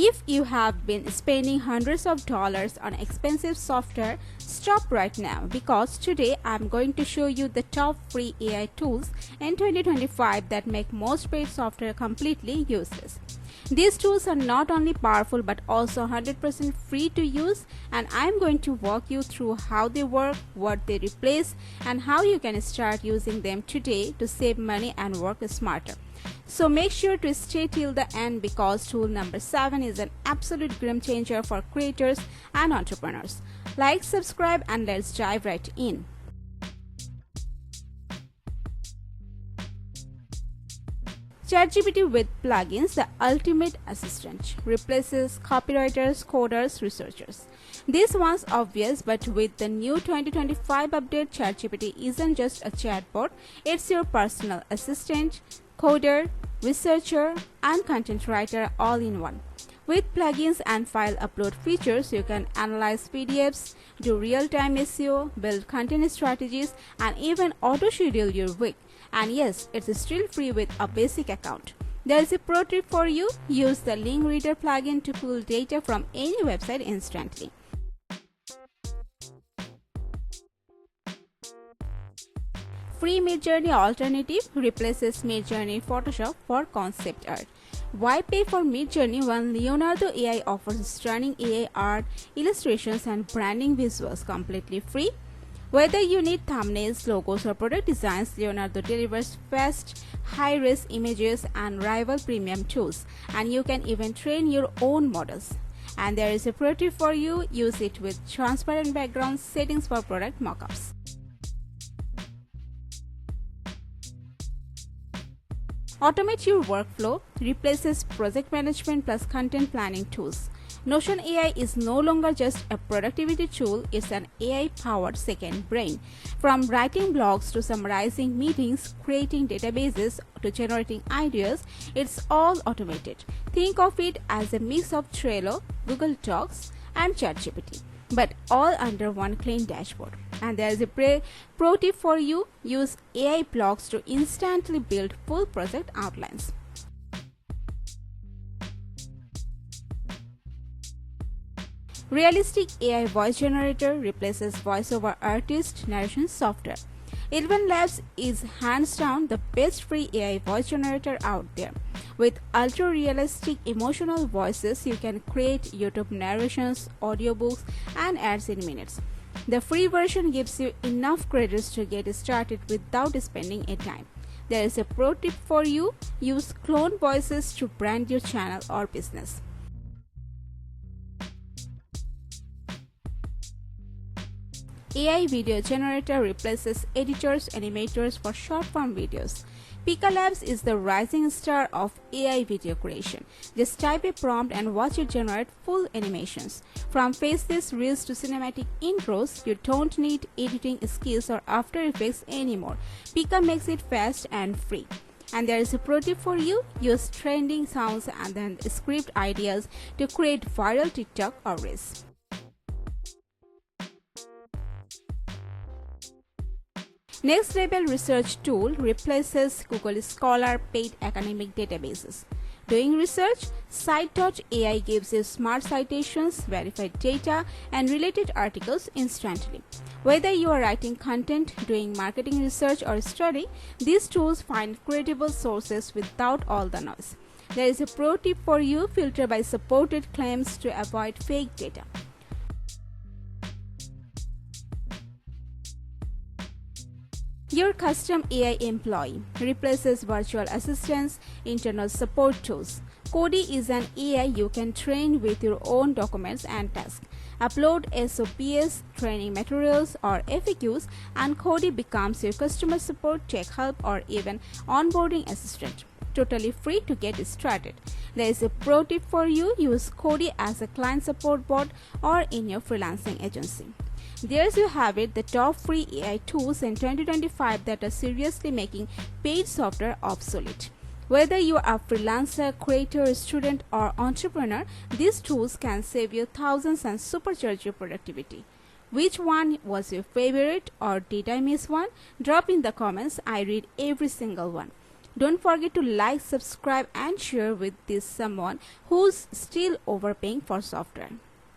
If you have been spending hundreds of dollars on expensive software, stop right now, because today I'm going to show you the top free AI tools in 2025 that make most paid software completely useless. These tools are not only powerful but also 100% free to use, and I'm going to walk you through how they work, what they replace, and how you can start using them today to save money and work smarter. So make sure to stay till the end, because tool number 7 is an absolute game changer for creators and entrepreneurs. Like, subscribe, and let's dive right in. ChatGPT with plugins, the ultimate assistant, replaces copywriters, coders, researchers. This one's obvious, but with the new 2025 update, ChatGPT isn't just a chatbot, it's your personal assistant, coder, researcher, and content writer all in one. With plugins and file upload features, you can analyze PDFs, do real-time SEO, build content strategies, and even auto-schedule your week. And yes, it's still free with a basic account. There is a pro tip for you: use the link reader plugin to pull data from any website instantly. Free Midjourney alternative replaces Midjourney Photoshop for concept art. Why pay for Midjourney when Leonardo AI offers stunning AI art, illustrations, and branding visuals completely free? Whether you need thumbnails, logos, or product designs, Leonardo delivers fast, high-res images and rival premium tools, and you can even train your own models. And there is a pro tip for you: use it with transparent background settings for product mockups. Automate your workflow replaces project management plus content planning tools. Notion AI is no longer just a productivity tool, it's an AI-powered second brain. From writing blogs to summarizing meetings, creating databases to generating ideas, it's all automated. Think of it as a mix of Trello, Google Docs, and ChatGPT, but all under one clean dashboard. And there is a pro tip for you: use AI blocks to instantly build full project outlines. Realistic AI voice generator replaces voiceover artist narration software. 11 Labs is hands down the best free AI voice generator out there. With ultra-realistic emotional voices, you can create YouTube narrations, audiobooks, and ads in minutes. The free version gives you enough credits to get started without spending a dime. There is a pro tip for you: use clone voices to brand your channel or business. AI video generator replaces editors, animators for short-form videos. Pika Labs is the rising star of AI video creation. Just type a prompt and watch it generate full animations. From faceless reels to cinematic intros, you don't need editing skills or After Effects anymore. Pika makes it fast and free. And there is a pro tip for you: use trending sounds and then script ideas to create viral TikTok or Reels. Next Level Research Tool replaces Google Scholar paid academic databases. Doing research? Cite.ai gives you smart citations, verified data, and related articles instantly. Whether you are writing content, doing marketing research, or studying, these tools find credible sources without all the noise. There is a pro tip for you: filter by supported claims to avoid fake data. Your custom AI employee replaces virtual assistants, internal support tools. Cody is an AI you can train with your own documents and tasks. Upload SOPs, training materials, or FAQs, and Cody becomes your customer support, tech help, or even onboarding assistant. Totally free to get started. There is a pro tip for you: use Cody as a client support bot or in your freelancing agency. There you have it, the top free AI tools in 2025 that are seriously making paid software obsolete. Whether you are a freelancer, creator, student, or entrepreneur, these tools can save you thousands and supercharge your productivity. Which one was your favorite, or did I miss one? Drop in the comments. I read every single one. Don't forget to like, subscribe and share with this someone who's still overpaying for software.